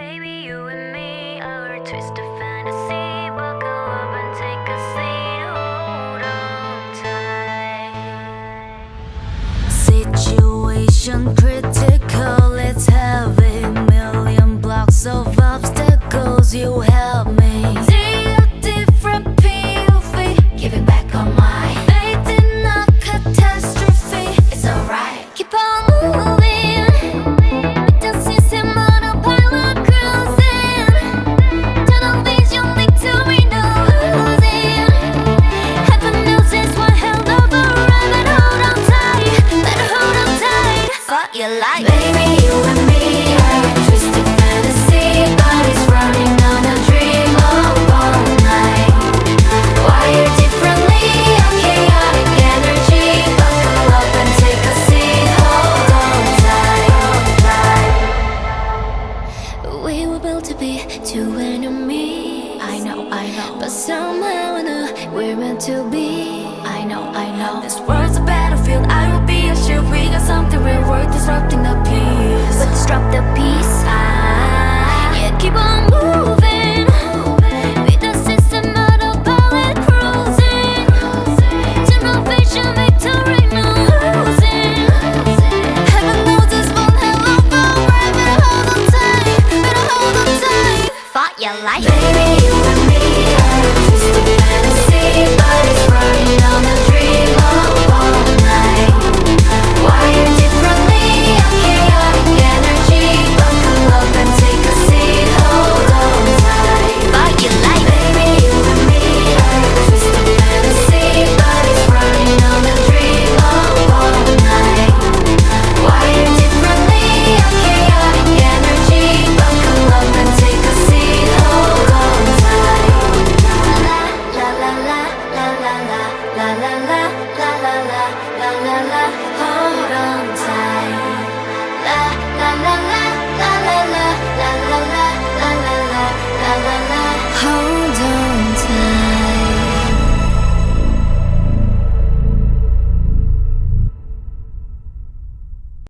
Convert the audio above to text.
Baby, you and me, our twist of fantasy. Buckle up and take a seat, hold on tight. Situation critical, let's have it. Million blocks of obstacles, you help me. See a different POV, giving back on my faith in a catastrophe. It's alright, keep on moving. You like baby, you and me are a twisted fantasy. Bodies running on a dream of all night. Wired differently, a chaotic energy. Buckle up and take a seat, hold on tight. We were built to be two enemies. I know, but somehow I know we're meant to be. I know. This world's a battlefield, I will be a shield. We got something real worth disrupting the peace. But disrupt the peace, yeah, keep on moving. With the system autopilot cruising. Generation victory, no losing. Heaven knows this won't have long forever. Better hold on tight. Fought your life. Baby, you and me are a twisted fantasy. Bodies running on a dream of all night. Wired differently, a chaotic energy. Buckle up and take a seat, hold on tight. Fight your life. Baby, you and me are a twisted fantasy. Bodies running on a dream of all night. Wired differently, a chaotic energy. Buckle up and take a seat, hold on tight. La la la la la la la la la la la la la la la. Hold on tight.